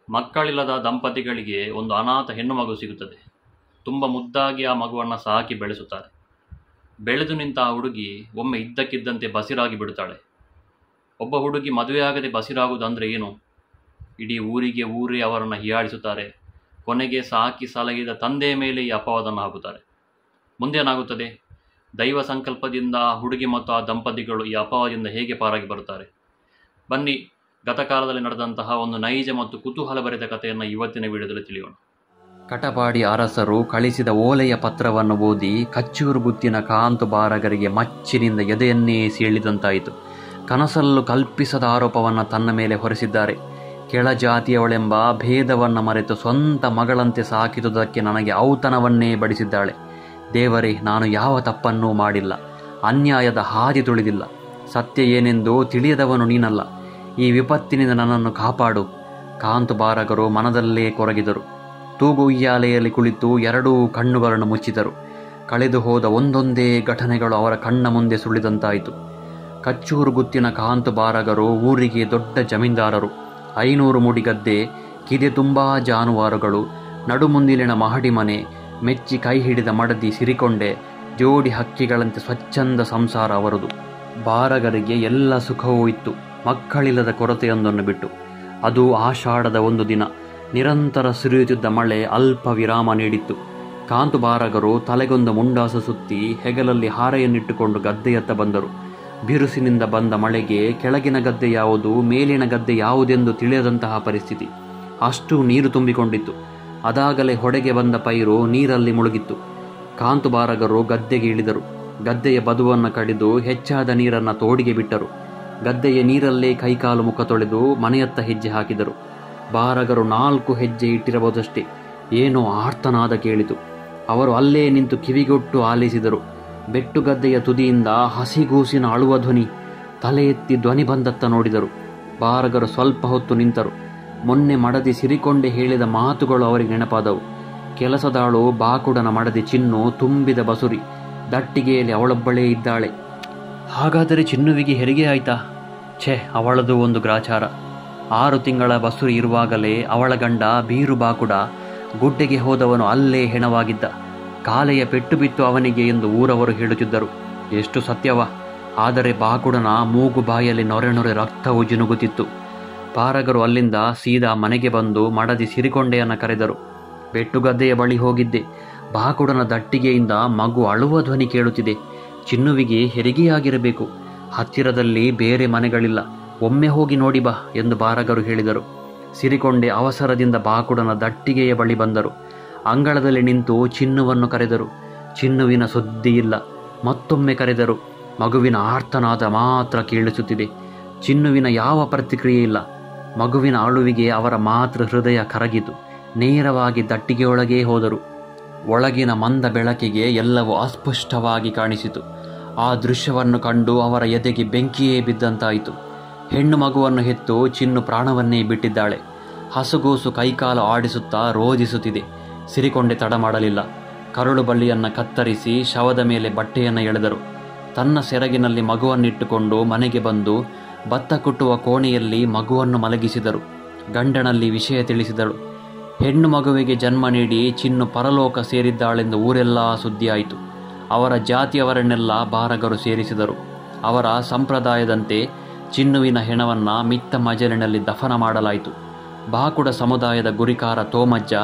ಮಕ್ಕಳಿಲ್ಲದ ದಂಪತಿಗಳಿಗೆ ಒಂದು ಅನಾಥ ಹೆಣ್ಣು ಮಗು ಸಿಗುತ್ತದೆ. ತುಂಬ ಮುದ್ದಾಗಿ ಆ ಮಗುವನ್ನು ಸಾಕಿ ಬೆಳೆಸುತ್ತಾರೆ. ಬೆಳೆದು ನಿಂತ ಆ ಹುಡುಗಿ ಒಮ್ಮೆ ಇದ್ದಕ್ಕಿದ್ದಂತೆ ಬಸಿರಾಗಿ ಬಿಡುತ್ತಾಳೆ. ಒಬ್ಬ ಹುಡುಗಿ ಮದುವೆಯಾಗದೆ ಬಸಿರಾಗುವುದಂದರೆ ಏನು? ಇಡೀ ಊರೇ ಅವರನ್ನು ಹೀಯಾಳಿಸುತ್ತಾರೆ. ಕೊನೆಗೆ ಸಾಕಿ ಸಲಹಿದ ತಂದೆಯ ಮೇಲೆ ಈ ಅಪವಾದವನ್ನು ಹಾಕುತ್ತಾರೆ. ಮುಂದೇನಾಗುತ್ತದೆ? ದೈವ ಸಂಕಲ್ಪದಿಂದ ಆ ಹುಡುಗಿ ಮತ್ತು ಆ ದಂಪತಿಗಳು ಈ ಅಪವಾದದಿಂದ ಹೇಗೆ ಪಾರಾಗಿ ಬರುತ್ತಾರೆ? ಬನ್ನಿ, ಗತಕಾಲದಲ್ಲಿ ನಡೆದಂತಹ ಒಂದು ನೈಜ ಮತ್ತು ಕುತೂಹಲ ಭರಿತ ಕಥೆಯನ್ನು ಇವತ್ತಿನ ವಿಡಿಯೋದಲ್ಲಿ ತಿಳಿಯೋಣ. ಕಟಪಾಡಿ ಅರಸರು ಕಳಿಸಿದ ಓಲೆಯ ಪತ್ರವನ್ನು ಓದಿ ಕಚ್ಚೂರು ಗುತ್ತಿನ ಕಾಂತು ಬಾರಗರಿಗೆ ಮಚ್ಚಿನಿಂದ ಎದೆಯನ್ನೇ ಸೀಳಿದಂತಾಯಿತು. ಕನಸಲ್ಲೂ ಕಲ್ಪಿಸದ ಆರೋಪವನ್ನು ತನ್ನ ಮೇಲೆ ಹೊರಿಸಿದ್ದಾರೆ. ಕೆಳಜಾತಿಯವಳೆಂಬ ಭೇದವನ್ನು ಮರೆತು ಸ್ವಂತ ಮಗಳಂತೆ ಸಾಕಿದುದಕ್ಕೆ ನನಗೆ ಔತಣವನ್ನೇ ಬಡಿಸಿದ್ದಾಳೆ. ದೇವರೇ, ನಾನು ಯಾವ ತಪ್ಪನ್ನೂ ಮಾಡಿಲ್ಲ, ಅನ್ಯಾಯದ ಹಾದಿ ತುಳಿದಿಲ್ಲ. ಸತ್ಯ ಏನೆಂದು ತಿಳಿಯದವನು ನೀನಲ್ಲ. ಈ ವಿಪತ್ತಿನಿಂದ ನನ್ನನ್ನು ಕಾಪಾಡು. ಕಾಂತು ಬಾರಗರು ಮನದಲ್ಲೇ ಕೊರಗಿದರು. ತೂಗು ಉಯ್ಯಾಲೆಯಲ್ಲಿ ಕುಳಿತು ಎರಡೂ ಕಣ್ಣುಗಳನ್ನು ಮುಚ್ಚಿದರು. ಕಳೆದು ಹೋದ ಒಂದೊಂದೇ ಘಟನೆಗಳು ಅವರ ಕಣ್ಣ ಮುಂದೆ ಸುಳಿದಂತಾಯಿತು. ಕಚ್ಚೂರು ಗುತ್ತಿನ ಕಾಂತು ಬಾರಗರು ಊರಿಗೆ ದೊಡ್ಡ ಜಮೀನ್ದಾರರು. 500 ಮುಡಿ ಗದ್ದೆ, ಕಿದೆ ತುಂಬ ಜಾನುವಾರುಗಳು, ನಡುಮುಂದಿಲಿನ ಮಹಡಿ ಮನೆ, ಮೆಚ್ಚಿ ಕೈ ಹಿಡಿದ ಮಡದಿ ಸಿರಿಕೊಂಡೆ, ಜೋಡಿ ಹಕ್ಕಿಗಳಂತೆ ಸ್ವಚ್ಛಂದ ಸಂಸಾರ ಅವರದು. ಬಾರಗರಿಗೆ ಎಲ್ಲ ಸುಖವೂ ಇತ್ತು, ಮಕ್ಕಳಿಲ್ಲದ ಕೊರತೆಯೊಂದನ್ನು ಬಿಟ್ಟು. ಅದು ಆಷಾಢದ ಒಂದು ದಿನ. ನಿರಂತರ ಸುರಿಯುತ್ತಿದ್ದ ಮಳೆ ಅಲ್ಪ ವಿರಾಮ ನೀಡಿತ್ತು. ಕಾಂತು ಬಾರಗರು ತಲೆಗೊಂದು ಮುಂಡಾಸು ಸುತ್ತಿ ಹೆಗಲಲ್ಲಿ ಹಾರೆಯನ್ನಿಟ್ಟುಕೊಂಡು ಗದ್ದೆಯತ್ತ ಬಂದರು. ಬಿರುಸಿನಿಂದ ಬಂದ ಮಳೆಗೆ ಕೆಳಗಿನ ಗದ್ದೆ ಯಾವುದು, ಮೇಲಿನ ಗದ್ದೆ ಯಾವುದೆಂದು ತಿಳಿಯದಂತಹ ಪರಿಸ್ಥಿತಿ. ಅಷ್ಟು ನೀರು ತುಂಬಿಕೊಂಡಿತ್ತು. ಅದಾಗಲೇ ಹೊಡೆಗೆ ಬಂದ ಪೈರು ನೀರಲ್ಲಿ ಮುಳುಗಿತ್ತು. ಕಾಂತು ಬಾರಗರು ಗದ್ದೆಗೆ ಇಳಿದರು. ಗದ್ದೆಯ ಬದುವನ್ನು ಕಡಿದು ಹೆಚ್ಚಾದ ನೀರನ್ನು ತೋಡಿಗೆ ಬಿಟ್ಟರು. ಗದ್ದೆಯ ನೀರಲ್ಲೇ ಕೈಕಾಲು ಮುಖ ತೊಳೆದು ಮನೆಯತ್ತ ಹೆಜ್ಜೆ ಹಾಕಿದರು. ಬಾರಗರು 4 ಹೆಜ್ಜೆ ಇಟ್ಟಿರಬಹುದಷ್ಟೇ, ಏನೋ ಆರ್ತನಾದ ಕೇಳಿತು. ಅವರು ಅಲ್ಲೇ ನಿಂತು ಕಿವಿಗೊಟ್ಟು ಆಲಿಸಿದರು. ಬೆಟ್ಟುಗದ್ದೆಯ ತುದಿಯಿಂದ ಹಸಿಗೂಸಿನ ಅಳುವ ಧ್ವನಿ. ತಲೆ ಎತ್ತಿ ಧ್ವನಿ ಬಂದತ್ತ ನೋಡಿದರು. ಬಾರಗರು ಸ್ವಲ್ಪ ಹೊತ್ತು ನಿಂತರು. ಮೊನ್ನೆ ಮಡದಿ ಸಿರಿಕೊಂಡೆ ಹೇಳಿದ ಮಾತುಗಳು ಅವರಿಗೆ ನೆನಪಾದವು. ಕೆಲಸದಾಳು ಬಾಕುಡನ ಮಡದಿ ಚಿನ್ನು ತುಂಬಿದ ಬಸುರಿ. ದಟ್ಟಿಗೆಯಲ್ಲಿ ಅವಳೊಬ್ಬಳೇ ಇದ್ದಾಳೆ. ಹಾಗಾದರೆ ಚಿನ್ನುವಿಗೆ ಹೆರಿಗೆ ಆಯ್ತಾ? ಛೆ, ಅವಳದು ಒಂದು ಗ್ರಾಚಾರ. 6 ತಿಂಗಳ ಬಸುರಿ ಇರುವಾಗಲೇ ಅವಳ ಗಂಡ ಬೀರು ಬಾಕುಡ ಗುಡ್ಡೆಗೆ ಹೋದವನು ಅಲ್ಲೇ ಹೆಣವಾಗಿದ್ದ. ಕಾಲೆಯ ಪೆಟ್ಟು ಬಿತ್ತು ಅವನಿಗೆ ಎಂದು ಊರವರು ಹೇಳುತ್ತಿದ್ದರು. ಎಷ್ಟು ಸತ್ಯವ! ಆದರೆ ಬಾಕುಡನ ಮೂಗು ಬಾಯಲ್ಲಿ ನೊರೆ ನೊರೆ ರಕ್ತವು ಜಿನುಗುತ್ತಿತ್ತು. ಬಾರಗರು ಅಲ್ಲಿಂದ ಸೀದಾ ಮನೆಗೆ ಬಂದು ಮಡದಿ ಸಿರಿಕೊಂಡೆಯನ್ನು ಕರೆದರು. ಬೆಟ್ಟುಗದ್ದೆಯ ಬಳಿ ಹೋಗಿದ್ದೆ. ಬಾಕುಡನ ದಟ್ಟಿಗೆಯಿಂದ ಮಗು ಅಳುವ ಧ್ವನಿ ಕೇಳುತ್ತಿದೆ. ಚಿನ್ನುವಿಗೆ ಹೆರಿಗೆಯಾಗಿರಬೇಕು. ಹತ್ತಿರದಲ್ಲಿ ಬೇರೆ ಮನೆಗಳಿಲ್ಲ, ಒಮ್ಮೆ ಹೋಗಿ ನೋಡಿ ಬಾ ಎಂದು ಬಾರಗರು ಹೇಳಿದರು. ಸಿರಿಕೊಂಡೆ ಅವಸರದಿಂದ ಬಾಕುಡನ ದಟ್ಟಿಗೆಯ ಬಳಿ ಬಂದರು. ಅಂಗಳದಲ್ಲಿ ನಿಂತು ಚಿನ್ನುವನ್ನು ಕರೆದರು. ಚಿನ್ನುವಿನ ಸುದ್ದಿ ಇಲ್ಲ. ಮತ್ತೊಮ್ಮೆ ಕರೆದರು. ಮಗುವಿನ ಆರ್ತನಾದ ಮಾತ್ರ ಕೇಳಿಸುತ್ತಿದೆ. ಚಿನ್ನುವಿನ ಯಾವ ಪ್ರತಿಕ್ರಿಯೆ ಇಲ್ಲ. ಮಗುವಿನ ಅಳುವಿಗೆ ಅವರ ಮಾತೃ ಹೃದಯ ಕರಗಿತು. ನೇರವಾಗಿ ದಟ್ಟಿಗೆಯೊಳಗೇ ಹೋದರು. ಒಳಗಿನ ಮಂದ ಬೆಳಕಿಗೆ ಎಲ್ಲವೂ ಅಸ್ಪಷ್ಟವಾಗಿ ಕಾಣಿಸಿತು. ಆ ದೃಶ್ಯವನ್ನು ಕಂಡು ಅವರ ಎದೆಗೆ ಬೆಂಕಿಯೇ ಬಿದ್ದಂತಾಯಿತು. ಹೆಣ್ಣು ಮಗುವನ್ನು ಹೆತ್ತು ಚಿನ್ನು ಪ್ರಾಣವನ್ನೇ ಬಿಟ್ಟಿದ್ದಾಳೆ. ಹಸುಗೂಸು ಕೈಕಾಲು ಆಡಿಸುತ್ತಾ ರೋಧಿಸುತ್ತಿದೆ. ಸಿರಿಕೊಂಡೆ ತಡ ಮಾಡಲಿಲ್ಲ. ಕರುಳು ಬಳ್ಳಿಯನ್ನು ಕತ್ತರಿಸಿ ಶವದ ಮೇಲೆ ಬಟ್ಟೆಯನ್ನು ಎಳೆದರು. ತನ್ನ ಸೆರಗಿನಲ್ಲಿ ಮಗುವನ್ನಿಟ್ಟುಕೊಂಡು ಮನೆಗೆ ಬಂದು ಭತ್ತ ಕುಟ್ಟುವ ಕೋಣೆಯಲ್ಲಿ ಮಗುವನ್ನು ಮಲಗಿಸಿದರು. ಗಂಡನಲ್ಲಿ ವಿಷಯ ತಿಳಿಸಿದಳು. ಹೆಣ್ಣು ಮಗುವಿಗೆ ಜನ್ಮ ನೀಡಿ ಚಿನ್ನು ಪರಲೋಕ ಸೇರಿದ್ದಾಳೆಂದು ಊರೆಲ್ಲ ಸುದ್ದಿಯಾಯಿತು. ಅವರ ಜಾತಿಯವರನ್ನೆಲ್ಲ ಬಾರಗರು ಸೇರಿಸಿದರು. ಅವರ ಸಂಪ್ರದಾಯದಂತೆ ಚಿನ್ನುವಿನ ಹೆಣವನ್ನು ಮಿತ್ತ ಮಜಲಿನಲ್ಲಿ ದಫನ ಮಾಡಲಾಯಿತು. ಬಾಕುಡ ಸಮುದಾಯದ ಗುರಿಕಾರ ತೋಮಜ್ಜ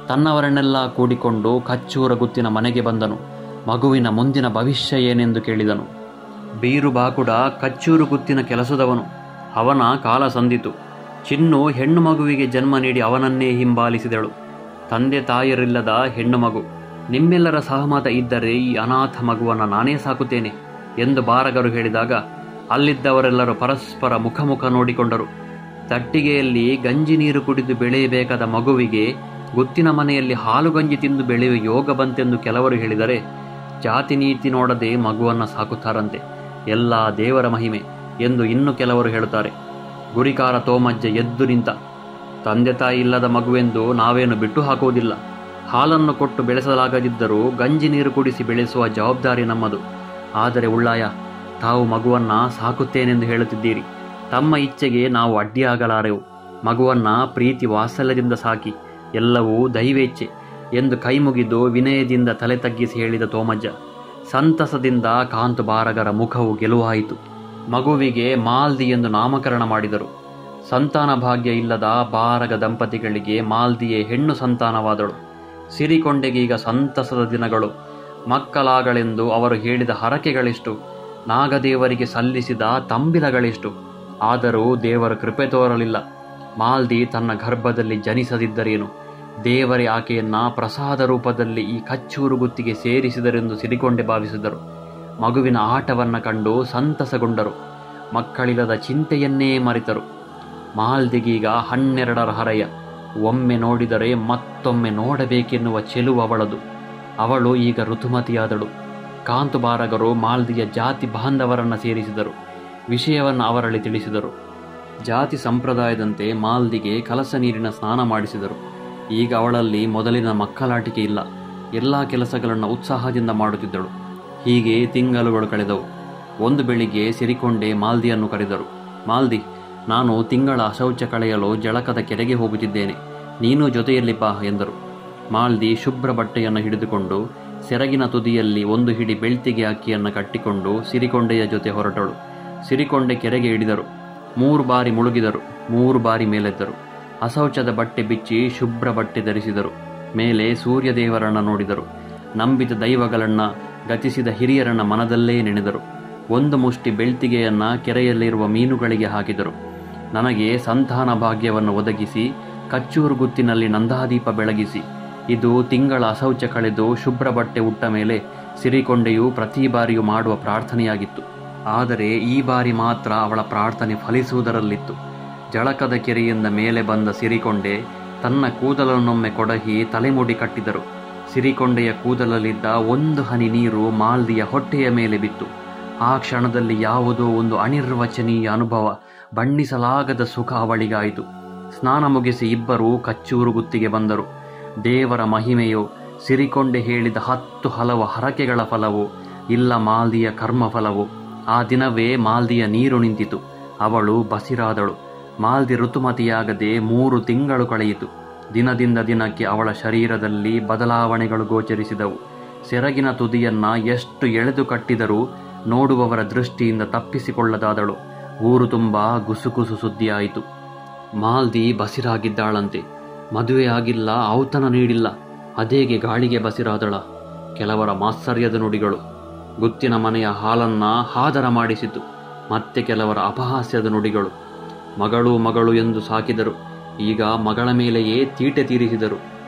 ತನ್ನವರನ್ನೆಲ್ಲ ಕೂಡಿಕೊಂಡು ಕಚ್ಚೂರ ಗುತ್ತಿನ ಮನೆಗೆ ಬಂದನು. ಮಗುವಿನ ಮುಂದಿನ ಭವಿಷ್ಯ ಏನೆಂದು ಕೇಳಿದನು. ಬೀರು ಬಾಕುಡ ಕಚ್ಚೂರು ಗುತ್ತಿನ ಕೆಲಸದವನು. ಅವನ ಕಾಲ ಸಂದಿತು. ಚಿನ್ನು ಹೆಣ್ಣು ಮಗುವಿಗೆ ಜನ್ಮ ನೀಡಿ ಅವನನ್ನೇ ಹಿಂಬಾಲಿಸಿದಳು. ತಂದೆ ತಾಯರಿಲ್ಲದ ಹೆಣ್ಣು ಮಗು. ನಿಮ್ಮೆಲ್ಲರ ಸಹಮತ ಇದ್ದರೆ ಈ ಅನಾಥ ಮಗುವನ್ನು ನಾನೇ ಸಾಕುತ್ತೇನೆ ಎಂದು ಬಾರಗರು ಹೇಳಿದಾಗ ಅಲ್ಲಿದ್ದವರೆಲ್ಲರೂ ಪರಸ್ಪರ ಮುಖ ನೋಡಿಕೊಂಡರು. ತಟ್ಟಿಗೆಯಲ್ಲಿ ಗಂಜಿ ನೀರು ಕುಡಿದು ಬೆಳೆಯಬೇಕಾದ ಮಗುವಿಗೆ ಗುತ್ತಿನ ಮನೆಯಲ್ಲಿ ಹಾಲು ಗಂಜಿ ತಿಂದು ಬೆಳೆಯುವ ಯೋಗ ಬಂತೆಂದು ಕೆಲವರು ಹೇಳಿದರೆ, ಜಾತಿ ನೀತಿ ನೋಡದೆ ಮಗುವನ್ನು ಸಾಕುತ್ತಾರಂತೆ. ಎಲ್ಲ ದೇವರ ಮಹಿಮೆ ಎಂದು ಇನ್ನು ಕೆಲವರು ಹೇಳುತ್ತಾರೆ. ಗುರಿಕಾರ ತೋಮಜ್ಜ ಎದ್ದು ನಿಂತ. ತಂದೆ ತಾಯಿ ಇಲ್ಲದ ಮಗುವೆಂದು ನಾವೇನು ಬಿಟ್ಟು ಹಾಕುವುದಿಲ್ಲ. ಹಾಲನ್ನು ಕೊಟ್ಟು ಬೆಳೆಸಲಾಗದಿದ್ದರೂ ಗಂಜಿ ನೀರು ಕುಡಿಸಿ ಬೆಳೆಸುವ ಜವಾಬ್ದಾರಿ ನಮ್ಮದು. ಆದರೆ ಉಳ್ಳಾಯ, ತಾವು ಮಗುವನ್ನು ಸಾಕುತ್ತೇನೆಂದು ಹೇಳುತ್ತಿದ್ದೀರಿ. ತಮ್ಮ ಇಚ್ಛೆಗೆ ನಾವು ಅಡ್ಡಿಯಾಗಲಾರೆವು. ಮಗುವನ್ನು ಪ್ರೀತಿ ವಾತ್ಸಲ್ಯದಿಂದ ಸಾಕಿ, ಎಲ್ಲವೂ ದೈವೇಚ್ಛೆ ಎಂದು ಕೈಮುಗಿದು ವಿನಯದಿಂದ ತಲೆ ತಗ್ಗಿಸಿ ಹೇಳಿದ ತೋಮಜ್ಜ. ಸಂತಸದಿಂದ ಕಾಂತು ಬಾರಗರ ಮುಖವು ಗೆಲುವಾಯಿತು. ಮಗುವಿಗೆ ಮಾಲ್ದಿ ಎಂದು ನಾಮಕರಣ ಮಾಡಿದರು. ಸಂತಾನ ಭಾಗ್ಯ ಇಲ್ಲದ ಬಾರಗ ದಂಪತಿಗಳಿಗೆ ಮಾಲ್ದಿಯೇ ಹೆಣ್ಣು ಸಂತಾನವಾದಳು. ಸಿರಿಕೊಂಡೆಗೀಗ ಸಂತಸದ ದಿನಗಳು. ಮಕ್ಕಳಾಗಳೆಂದು ಅವರು ಹೇಳಿದ ಹರಕೆಗಳೆಷ್ಟು, ನಾಗದೇವರಿಗೆ ಸಲ್ಲಿಸಿದ ತಂಬಿಲಗಳೆಷ್ಟು. ಆದರೂ ದೇವರ ಕೃಪೆ ತೋರಲಿಲ್ಲ. ಮಾಲ್ದಿ ತನ್ನ ಗರ್ಭದಲ್ಲಿ ಜನಿಸದಿದ್ದರೇನು, ದೇವರೇ ಆಕೆಯನ್ನ ಪ್ರಸಾದ ರೂಪದಲ್ಲಿ ಈ ಕಚ್ಚೂರು ಗುತ್ತಿಗೆ ಸೇರಿಸಿದರೆಂದು ಸಿರಿಕೊಂಡೆ ಭಾವಿಸಿದರು. ಮಗುವಿನ ಆಟವನ್ನು ಕಂಡು ಸಂತಸಗೊಂಡರು. ಮಕ್ಕಳಿಲ್ಲದ ಚಿಂತೆಯನ್ನೇ ಮರೆತರು. ಮಾಲ್ದಿಗೀಗ 12ರ ಹರೆಯ. ಒಮ್ಮೆ ನೋಡಿದರೆ ಮತ್ತೊಮ್ಮೆ ನೋಡಬೇಕೆನ್ನುವ ಚೆಲುವು ಅವಳದು. ಅವಳು ಈಗ ಋತುಮತಿಯಾದಳು. ಕಾಂತು ಬಾರಗರು ಮಾಲ್ದಿಯ ಜಾತಿ ಬಾಂಧವರನ್ನು ಸೇರಿಸಿದರು. ವಿಷಯವನ್ನು ಅವರಲ್ಲಿ ತಿಳಿಸಿದರು. ಜಾತಿ ಸಂಪ್ರದಾಯದಂತೆ ಮಾಲ್ದಿಗೆ ಕಲಸ ನೀರಿನ ಸ್ನಾನ ಮಾಡಿಸಿದರು. ಈಗ ಅವಳಲ್ಲಿ ಮೊದಲಿನ ಮಕ್ಕಳಾಟಿಕೆ ಇಲ್ಲ. ಎಲ್ಲ ಕೆಲಸಗಳನ್ನು ಉತ್ಸಾಹದಿಂದ ಮಾಡುತ್ತಿದ್ದಳು. ಹೀಗೆ ತಿಂಗಳುಗಳು ಕಳೆದವು. ಒಂದು ಬೆಳಿಗ್ಗೆ ಸಿರಿಕೊಂಡೆ ಮಾಲ್ದಿಯನ್ನು ಕರೆದರು. ಮಾಲ್ದಿ, ನಾನು ತಿಂಗಳ ಅಶೌಚ ಕಳೆಯಲು ಜಳಕದ ಕೆರೆಗೆ ಹೋಗುತ್ತಿದ್ದೇನೆ, ನೀನು ಜೊತೆಯಲ್ಲಿ ಬಾ ಎಂದರು. ಮಾಲ್ದಿ ಶುಭ್ರ ಬಟ್ಟೆಯನ್ನು ಹಿಡಿದುಕೊಂಡು ಸೆರಗಿನ ತುದಿಯಲ್ಲಿ ಒಂದು ಹಿಡಿ ಬೆಳ್ತಿಗೆ ಅಕ್ಕಿಯನ್ನು ಕಟ್ಟಿಕೊಂಡು ಸಿರಿಕೊಂಡೆಯ ಜೊತೆ ಹೊರಟಳು. ಸಿರಿಕೊಂಡೆ ಕೆರೆಗೆ ಇಳಿದರು. 3 ಬಾರಿ ಮುಳುಗಿದರು. 3 ಬಾರಿ ಮೇಲೆದ್ದರು. ಅಶೌಚದ ಬಟ್ಟೆ ಬಿಚ್ಚಿ ಶುಭ್ರ ಬಟ್ಟೆ ಧರಿಸಿದರು. ಮೇಲೆ ಸೂರ್ಯದೇವರನ್ನು ನೋಡಿದರು. ನಂಬಿದ ದೈವಗಳನ್ನು, ಗತಿಸಿದ ಹಿರಿಯರನ್ನ ಮನದಲ್ಲೇ ನೆನೆದರು. ಒಂದು ಮುಷ್ಟಿ ಬೆಳ್ತಿಗೆಯನ್ನು ಕೆರೆಯಲ್ಲಿರುವ ಮೀನುಗಳಿಗೆ ಹಾಕಿದರು. ನನಗೆ ಸಂತಾನ ಭಾಗ್ಯವನ್ನು ಒದಗಿಸಿ, ಕಚ್ಚೂರು ಗುತ್ತಿನಲ್ಲಿ ನಂದಾದೀಪ ಬೆಳಗಿಸಿ. ಇದು ತಿಂಗಳ ಅಶೌಚ ಕಳೆದು ಶುಭ್ರ ಬಟ್ಟೆ ಉಟ್ಟ ಮೇಲೆ ಸಿರಿಕೊಂಡೆಯು ಪ್ರತಿ ಬಾರಿಯೂ ಮಾಡುವ ಪ್ರಾರ್ಥನೆಯಾಗಿತ್ತು. ಆದರೆ ಈ ಬಾರಿ ಮಾತ್ರ ಅವಳ ಪ್ರಾರ್ಥನೆ ಫಲಿಸುವುದರಲ್ಲಿತ್ತು. ಜಳಕದ ಕೆರೆಯಿಂದ ಮೇಲೆ ಬಂದ ಸಿರಿಕೊಂಡೆ ತನ್ನ ಕೂದಲನ್ನೊಮ್ಮೆ ಕೊಡಹಿ ತಲೆಮುಡಿ ಕಟ್ಟಿದರು. ಸಿರಿಕೊಂಡೆಯ ಕೂದಲಲ್ಲಿದ್ದ ಒಂದು ಹನಿ ನೀರು ಮಾಲ್ದಿಯ ಹೊಟ್ಟೆಯ ಮೇಲೆ ಬಿತ್ತು. ಆ ಕ್ಷಣದಲ್ಲಿ ಯಾವುದೋ ಒಂದು ಅನಿರ್ವಚನೀಯ ಅನುಭವ, ಬಣ್ಣಿಸಲಾಗದ ಸುಖ ಅವಳಿಗಾಯಿತು. ಸ್ನಾನ ಮುಗಿಸಿ ಇಬ್ಬರೂ ಕಚ್ಚೂರು ಗುತ್ತಿಗೆ ಬಂದರು. ದೇವರ ಮಹಿಮೆಯೋ, ಸಿರಿಕೊಂಡೆ ಹೇಳಿದ 10 ಹಲವು ಹರಕೆಗಳ ಫಲವೋ, ಇಲ್ಲ ಮಾಲ್ದಿಯ ಕರ್ಮಫಲವೋ, ಆ ದಿನವೇ ಮಾಲ್ದಿಯ ನೀರು ನಿಂತಿತು. ಅವಳು ಬಸಿರಾದಳು. ಮಾಲ್ದಿ ಋತುಮತಿಯಾಗದೆ 3 ತಿಂಗಳು ಕಳೆಯಿತು. ದಿನದಿಂದ ದಿನಕ್ಕೆ ಅವಳ ಶರೀರದಲ್ಲಿ ಬದಲಾವಣೆಗಳು ಗೋಚರಿಸಿದವು. ಸೆರಗಿನ ತುದಿಯನ್ನ ಎಷ್ಟು ಎಳೆದು ಕಟ್ಟಿದರೂ ನೋಡುವವರ ದೃಷ್ಟಿಯಿಂದ ತಪ್ಪಿಸಿಕೊಳ್ಳದಾದಳು. ಊರು ತುಂಬ ಗುಸುಗುಸು ಸುದ್ದಿಯಾಯಿತು. ಮಾಲ್ದಿ ಬಸಿರಾಗಿದ್ದಾಳಂತೆ. ಮದುವೆಯಾಗಿಲ್ಲ, ಔತಣ ನೀಡಿಲ್ಲ, ಅದೇಗೆ ಗಾಳಿಗೆ ಬಸಿರಾದಳ? ಕೆಲವರ ಮಾತ್ಸರ್ಯದ ನುಡಿಗಳು. ಗುತ್ತಿನ ಮನೆಯ ಹಾಲನ್ನ ಹಾದರ ಮಾಡಿಸಿತು. ಮತ್ತೆ ಕೆಲವರ ಅಪಹಾಸ್ಯದ ನುಡಿಗಳು. ಮಗಳು ಮಗಳು ಎಂದು ಸಾಕಿದರು. ಈಗ ಮಗಳ ಮೇಲೆಯೇ ತೀಟೆ ತೀರಿಸಿದರು.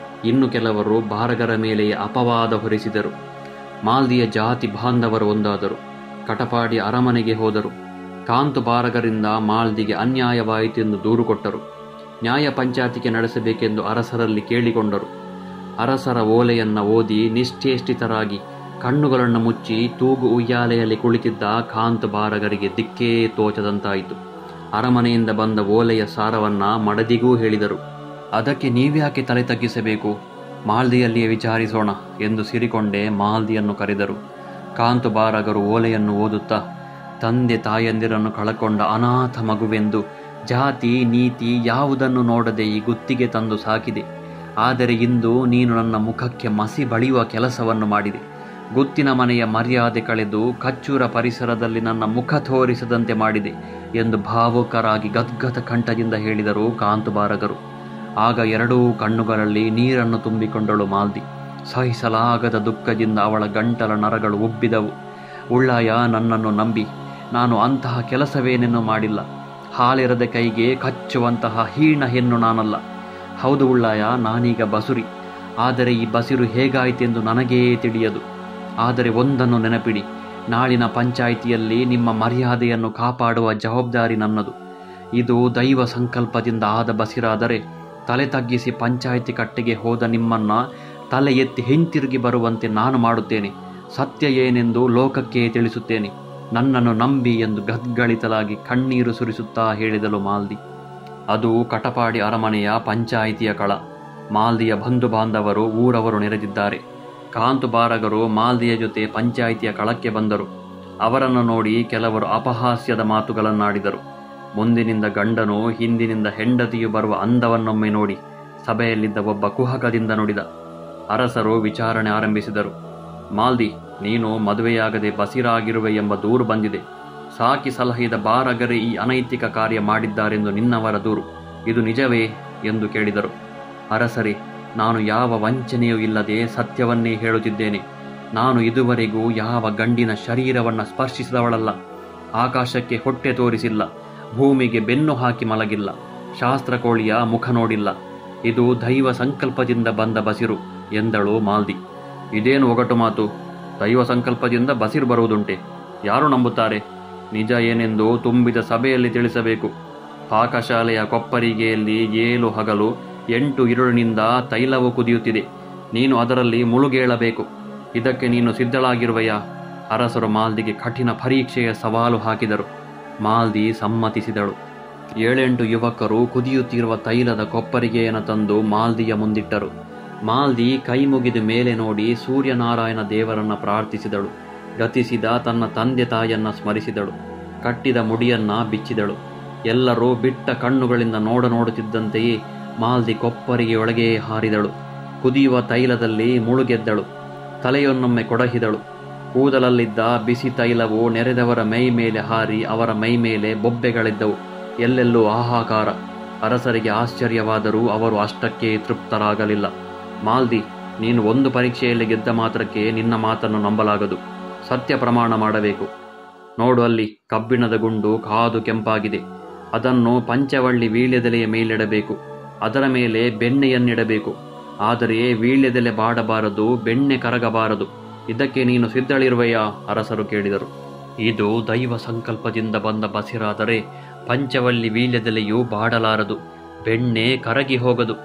ಇನ್ನು ಕೆಲವರು ಬಾರಗರ ಮೇಲೆಯೇ ಅಪವಾದ ಹೊರಿಸಿದರು. ಮಾಲ್ದಿಯ ಜಾತಿ ಬಾಂಧವರು ಒಂದಾದರು. ಕಟಪಾಡಿ ಅರಮನೆಗೆ ಹೋದರು. ಕಾಂತು ಬಾರಗರಿಂದ ಮಾಲ್ದಿಗೆ ಅನ್ಯಾಯವಾಯಿತೆಂದು ದೂರು ಕೊಟ್ಟರು. ನ್ಯಾಯ ಪಂಚಾಯಿತಿಗೆ ನಡೆಸಬೇಕೆಂದು ಅರಸರಲ್ಲಿ ಕೇಳಿಕೊಂಡರು. ಅರಸರ ಓಲೆಯನ್ನು ಓದಿ ನಿಶ್ಚೇಷ್ಟಿತರಾಗಿ ಕಣ್ಣುಗಳನ್ನು ಮುಚ್ಚಿ ತೂಗು ಉಯ್ಯಾಲೆಯಲ್ಲಿ ಕುಳಿತಿದ್ದ ಕಾಂತು ಬಾರಗರಿಗೆ ದಿಕ್ಕೇ ತೋಚದಂತಾಯಿತು. ಅರಮನೆಯಿಂದ ಬಂದ ಓಲೆಯ ಸಾರವನ್ನ ಮಡದಿಗೂ ಹೇಳಿದರು. ಅದಕ್ಕೆ ನೀವ್ಯಾಕೆ ತಲೆ ತಗ್ಗಿಸಬೇಕು? ಮಾಲ್ದಿಯಲ್ಲಿಯೇ ವಿಚಾರಿಸೋಣ ಎಂದು ಸಿರಿಕೊಂಡೆ ಮಾಲ್ದಿಯನ್ನು ಕರೆದರು. ಕಾಂತು ಬಾರಗರು ಓಲೆಯನ್ನು ಓದುತ್ತಾ, ತಂದೆ ತಾಯಂದಿರನ್ನು ಕಳಕೊಂಡ ಅನಾಥ ಮಗುವೆಂದು ಜಾತಿ ನೀತಿ ಯಾವುದನ್ನು ನೋಡದೆ ಈ ಗುತ್ತಿಗೆ ತಂದು ಸಾಕಿದೆ. ಆದರೆ ಇಂದು ನೀನು ನನ್ನ ಮುಖಕ್ಕೆ ಮಸಿ ಬಳಿಯುವ ಕೆಲಸವನ್ನು ಮಾಡಿದೆ. ಗುತ್ತಿನ ಮನೆಯ ಮರ್ಯಾದೆ ಕಳೆದು ಕಚ್ಚೂರ ಪರಿಸರದಲ್ಲಿ ನನ್ನ ಮುಖ ತೋರಿಸದಂತೆ ಮಾಡಿದೆ ಎಂದು ಭಾವುಕರಾಗಿ ಗದ್ಗದ ಕಂಠದಿಂದ ಹೇಳಿದರು ಕಾಂತು ಬಾರಗರು. ಆಗ ಎರಡೂ ಕಣ್ಣುಗಳಲ್ಲಿ ನೀರನ್ನು ತುಂಬಿಕೊಂಡಳು ಮಾಲ್ದಿ. ಸಹಿಸಲಾಗದ ದುಃಖದಿಂದ ಅವಳ ಗಂಟಲ ನರಗಳು ಉಬ್ಬಿದವು. ಉಳ್ಳಾಯ, ನನ್ನನ್ನು ನಂಬಿ, ನಾನು ಅಂತಹ ಕೆಲಸವೇನೇನೂ ಮಾಡಿಲ್ಲ. ಹಾಲಿರದ ಕೈಗೆ ಕಚ್ಚುವಂತಹ ಹೀನ ಹೆಣ್ಣು ನಾನಲ್ಲ. ಹೌದು ಉಳ್ಳಾಯ, ನಾನೀಗ ಬಸುರಿ. ಆದರೆ ಈ ಬಸಿರು ಹೇಗಾಯಿತೆಂದು ನನಗೇ ತಿಳಿಯದು. ಆದರೆ ಒಂದನ್ನು ನೆನಪಿಡಿ, ನಾಳಿನ ಪಂಚಾಯಿತಿಯಲ್ಲಿ ನಿಮ್ಮ ಮರ್ಯಾದೆಯನ್ನು ಕಾಪಾಡುವ ಜವಾಬ್ದಾರಿ ನನ್ನದು. ಇದು ದೈವ ಸಂಕಲ್ಪದಿಂದ ಆದ ಬಸಿರಾದರೆ ತಲೆ ತಗ್ಗಿಸಿ ಪಂಚಾಯಿತಿ ಕಟ್ಟೆಗೆ ಹೋದ ನಿಮ್ಮನ್ನು ತಲೆ ಎತ್ತಿ ಹಿಂತಿರುಗಿ ಬರುವಂತೆ ನಾನು ಮಾಡುತ್ತೇನೆ. ಸತ್ಯ ಏನೆಂದು ಲೋಕಕ್ಕೆ ತಿಳಿಸುತ್ತೇನೆ. ನನ್ನನ್ನು ನಂಬಿ ಎಂದು ಗದ್ಗಳಿತಲಾಗಿ ಕಣ್ಣೀರು ಸುರಿಸುತ್ತಾ ಹೇಳಿದಳು ಮಾಲ್ದಿ. ಅದು ಕಟಪಾಡಿ ಅರಮನೆಯ ಪಂಚಾಯಿತಿಯ ಕಳ. ಮಾಲ್ದಿಯ ಬಂಧು ಬಾಂಧವರು, ಊರವರು ನೆರೆದಿದ್ದಾರೆ. ಕಾಂತು ಬಾರಗರು ಮಾಲ್ದಿಯ ಜೊತೆ ಪಂಚಾಯಿತಿಯ ಕಳಕ್ಕೆ ಬಂದರು. ಅವರನ್ನು ನೋಡಿ ಕೆಲವರು ಅಪಹಾಸ್ಯದ ಮಾತುಗಳನ್ನಾಡಿದರು. ಮುಂದಿನಿಂದ ಗಂಡನು ಹಿಂದಿನಿಂದ ಹೆಂಡತಿಯು ಬರುವ ಅಂದವನ್ನೊಮ್ಮೆ ನೋಡಿ ಸಭೆಯಲ್ಲಿದ್ದ ಒಬ್ಬ ಕುಹಕದಿಂದ ನುಡಿದ. ಅರಸರು ವಿಚಾರಣೆ ಆರಂಭಿಸಿದರು. ಮಾಲ್ದಿ, ನೀನು ಮದುವೆಯಾಗದೆ ಬಸಿರಾಗಿರುವೆ ಎಂಬ ದೂರು ಬಂದಿದೆ. ಸಾಕಿ ಸಲಹಿದ ಬಾರಗರೆ ಈ ಅನೈತಿಕ ಕಾರ್ಯ ಮಾಡಿದ್ದಾರೆಂದು ನಿನ್ನವರ ದೂರು. ಇದು ನಿಜವೇ ಎಂದು ಕೇಳಿದರು. ಅರಸರೇ, ನಾನು ಯಾವ ವಂಚನೆಯೂ ಇಲ್ಲದೆ ಸತ್ಯವನ್ನೇ ಹೇಳುತ್ತಿದ್ದೇನೆ. ನಾನು ಇದುವರೆಗೂ ಯಾವ ಗಂಡಿನ ಶರೀರವನ್ನು ಸ್ಪರ್ಶಿಸಿದವಳಲ್ಲ. ಆಕಾಶಕ್ಕೆ ಹೊಟ್ಟೆ ತೋರಿಸಿಲ್ಲ, ಭೂಮಿಗೆ ಬೆನ್ನು ಹಾಕಿ ಮಲಗಿಲ್ಲ, ಶಾಸ್ತ್ರಕೋಳಿಯ ಮುಖ ನೋಡಿಲ್ಲ. ಇದು ದೈವ ಸಂಕಲ್ಪದಿಂದ ಬಂದ ಬಸಿರು ಎಂದಳು ಮಾಲ್ದಿ. ಇದೇನು ಒಗಟು ಮಾತು? ದೈವ ಸಂಕಲ್ಪದಿಂದ ಬಸಿರು ಬರುವುದುಂಟೆ? ಯಾರು ನಂಬುತ್ತಾರೆ? ನಿಜ ಏನೆಂದು ತುಂಬಿದ ಸಭೆಯಲ್ಲಿ ತಿಳಿಸಬೇಕು. ಪಾಕಶಾಲೆಯ ಕೊಪ್ಪರಿಗೆಯಲ್ಲಿ 7 ಹಗಲು 8 ಇರುಳಿನಿಂದ ತೈಲವು ಕುದಿಯುತ್ತಿದೆ. ನೀನು ಅದರಲ್ಲಿ ಮುಳುಗೇಳಬೇಕು. ಇದಕ್ಕೆ ನೀನು ಸಿದ್ಧಳಾಗಿರುವೆಯಾ? ಅರಸರು ಮಾಲ್ದಿಗೆ ಕಠಿಣ ಪರೀಕ್ಷೆಯ ಸವಾಲು ಹಾಕಿದರು. ಮಾಲ್ದಿ ಸಮ್ಮತಿಸಿದಳು. 7-8 ಯುವಕರು ಕುದಿಯುತ್ತಿರುವ ತೈಲದ ಕೊಪ್ಪರಿಗೆಯನ್ನು ತಂದು ಮಾಲ್ದಿಯ ಮುಂದಿಟ್ಟರು. ಮಾಲ್ದಿ ಕೈ ಮುಗಿದು ಮೇಲೆ ನೋಡಿ ಸೂರ್ಯನಾರಾಯಣ ದೇವರನ್ನ ಪ್ರಾರ್ಥಿಸಿದಳು. ಗತಿಸಿದ ತನ್ನ ತಂದೆ ತಾಯಿಯನ್ನ ಸ್ಮರಿಸಿದಳು. ಕಟ್ಟಿದ ಮುಡಿಯನ್ನ ಬಿಚ್ಚಿದಳು. ಎಲ್ಲರೂ ಬಿಟ್ಟ ಕಣ್ಣುಗಳಿಂದ ನೋಡುತ್ತಿದ್ದಂತೆಯೇ ಮಾಲ್ದಿ ಕೊಪ್ಪರಿಗೆಯೊಳಗೆ ಹಾರಿದಳು. ಕುದಿಯುವ ತೈಲದಲ್ಲಿ ಮುಳುಗೆದ್ದಳು. ತಲೆಯನ್ನೊಮ್ಮೆ ಕೊಡಹಿದಳು. ಕೂದಲಲ್ಲಿದ್ದ ಬಿಸಿ ತೈಲವು ನೆರೆದವರ ಮೈ ಮೇಲೆ ಹಾರಿ ಅವರ ಮೈ ಮೇಲೆ ಬೊಬ್ಬೆಗಳಿದ್ದವು. ಎಲ್ಲೆಲ್ಲೂ ಹಾಹಾಕಾರ. ಅರಸರಿಗೆ ಆಶ್ಚರ್ಯವಾದರೂ ಅವರು ಅಷ್ಟಕ್ಕೆ ತೃಪ್ತರಾಗಲಿಲ್ಲ. ಮಾಲ್ದಿ, ನೀನು ಒಂದು ಪರೀಕ್ಷೆಯಲ್ಲಿ ಗೆದ್ದ ಮಾತ್ರಕ್ಕೆ ನಿನ್ನ ಮಾತನ್ನು ನಂಬಲಾಗದು. ಸತ್ಯ ಪ್ರಮಾಣ ಮಾಡಬೇಕು. ನೋಡು, ಅಲ್ಲಿ ಕಬ್ಬಿಣದ ಗುಂಡು ಕಾದು ಕೆಂಪಾಗಿದೆ. ಅದನ್ನು ಪಂಚವಳ್ಳಿ ವೀಳ್ಯದೆಲೆಯ ಮೇಲಿಡಬೇಕು. ಅದರ ಮೇಲೆ ಬೆಣ್ಣೆಯನ್ನಿಡಬೇಕು. ಆದರೆ ವೀಳ್ಯದೆಲೆ ಬಾಡಬಾರದು, ಬೆಣ್ಣೆ ಕರಗಬಾರದು. ಇದಕ್ಕೆ ನೀನು ಸಿದ್ಧಳಿರುವೆಯಾ? ಅರಸರು ಕೇಳಿದರು. ಇದು ದೈವ ಸಂಕಲ್ಪದಿಂದ ಬಂದ ಬಸಿರಾದರೆ ಪಂಚವಳ್ಳಿ ವೀಳ್ಯದೆಲೆಯು ಬಾಡಲಾರದು, ಬೆಣ್ಣೆ ಕರಗಿ ಹೋಗದು.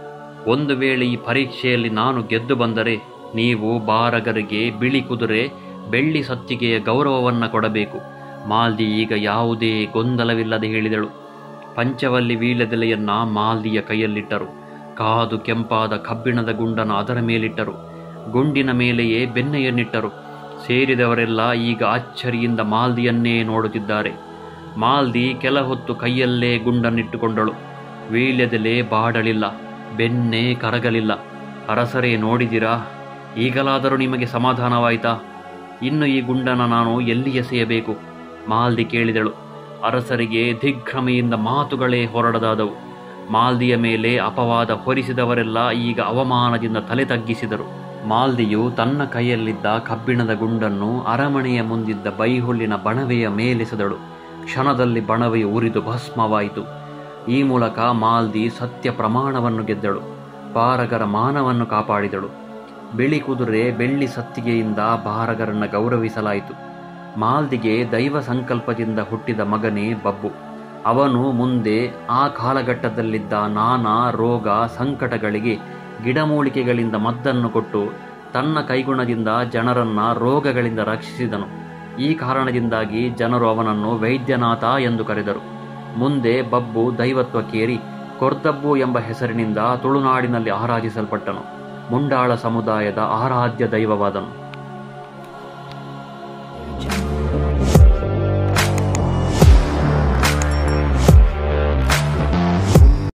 ಒಂದು ವೇಳೆ ಈ ಪರೀಕ್ಷೆಯಲ್ಲಿ ನಾನು ಗೆದ್ದು ಬಂದರೆ ನೀವು ಬಾರಗರಿಗೆ ಬಿಳಿ ಕುದುರೆ, ಬೆಳ್ಳಿ ಸತ್ತಿಗೆಯ ಗೌರವವನ್ನು ಕೊಡಬೇಕು. ಮಾಲ್ದಿ ಈಗ ಯಾವುದೇ ಗೊಂದಲವಿಲ್ಲದೆ ಹೇಳಿದಳು. ಪಂಚವಲ್ಲಿ ವೀಳ್ಯದೆಲೆಯನ್ನ ಮಾಲ್ದಿಯ ಕೈಯಲ್ಲಿಟ್ಟರು. ಕಾದು ಕೆಂಪಾದ ಕಬ್ಬಿಣದ ಗುಂಡನ್ನು ಅದರ ಮೇಲಿಟ್ಟರು. ಗುಂಡಿನ ಮೇಲೆಯೇ ಬೆಣ್ಣೆಯನ್ನಿಟ್ಟರು. ಸೇರಿದವರೆಲ್ಲ ಈಗ ಅಚ್ಚರಿಯಿಂದ ಮಾಲ್ದಿಯನ್ನೇ ನೋಡುತ್ತಿದ್ದಾರೆ. ಮಾಲ್ದಿ ಕೆಲ ಹೊತ್ತು ಕೈಯಲ್ಲೇ ಗುಂಡನ್ನಿಟ್ಟುಕೊಂಡಳು. ವೀಳ್ಯದೆಲೆ ಬಾಡಲಿಲ್ಲ, ಬೆಣ್ಣೆ ಕರಗಲಿಲ್ಲ. ಅರಸರೇ, ನೋಡಿದಿರಾ? ಈಗಲಾದರೂ ನಿಮಗೆ ಸಮಾಧಾನವಾಯಿತಾ? ಇನ್ನು ಈ ಗುಂಡನ್ನು ನಾನು ಎಲ್ಲಿ ಎಸೆಯಬೇಕು? ಮಾಲ್ದಿ ಕೇಳಿದಳು. ಅರಸರಿಗೆ ದಿಗ್ಭ್ರಮೆಯಿಂದ ಮಾತುಗಳೇ ಹೊರಡದಾದವು. ಮಾಲ್ದಿಯ ಮೇಲೆ ಅಪವಾದ ಹೊರಿಸಿದವರೆಲ್ಲ ಈಗ ಅವಮಾನದಿಂದ ತಲೆ ತಗ್ಗಿಸಿದರು. ಮಾಲ್ದಿಯು ತನ್ನ ಕೈಯಲ್ಲಿದ್ದ ಕಬ್ಬಿಣದ ಗುಂಡನ್ನು ಅರಮನೆಯ ಮುಂದಿದ್ದ ಬೈಹುಲ್ಲಿನ ಬಣವೆಯ ಮೇಲೆಸೆದಳು. ಕ್ಷಣದಲ್ಲಿ ಬಣವೆಯು ಉರಿದು ಭಸ್ಮವಾಯಿತು. ಈ ಮೂಲಕ ಮಾಲ್ದಿ ಸತ್ಯ ಪ್ರಮಾಣವನ್ನು ಗೆದ್ದಳು. ಬಾರಗರ ಮಾನವನ್ನು ಕಾಪಾಡಿದಳು. ಬಿಳಿ ಕುದುರೆ, ಬೆಳ್ಳಿ ಸತ್ತಿಗೆಯಿಂದ ಬಾರಗರನ್ನು ಗೌರವಿಸಲಾಯಿತು. ಮಾಲ್ದಿಗೆ ದೈವ ಸಂಕಲ್ಪದಿಂದ ಹುಟ್ಟಿದ ಮಗನೇ ಬಬ್ಬು. ಅವನು ಮುಂದೆ ಆ ಕಾಲಘಟ್ಟದಲ್ಲಿದ್ದ ನಾನಾ ರೋಗ ಸಂಕಟಗಳಿಗೆ ಗಿಡಮೂಲಿಕೆಗಳಿಂದ ಮದ್ದನ್ನು ಕೊಟ್ಟು ತನ್ನ ಕೈಗುಣದಿಂದ ಜನರನ್ನ ರೋಗಗಳಿಂದ ರಕ್ಷಿಸಿದನು. ಈ ಕಾರಣದಿಂದಾಗಿ ಜನರು ಅವನನ್ನು ವೈದ್ಯನಾಥ ಎಂದು ಕರೆದರು. ಮುಂದೆ ಬಬ್ಬು ದೈವತ್ವಕ್ಕೇರಿ ಕೊರ್ದಬ್ಬು ಎಂಬ ಹೆಸರಿನಿಂದ ತುಳುನಾಡಿನಲ್ಲಿ ಆರಾಧಿಸಲ್ಪಟ್ಟನು. ಮುಂಡಾಳ ಸಮುದಾಯದ ಆರಾಧ್ಯ ದೈವವಾದನು.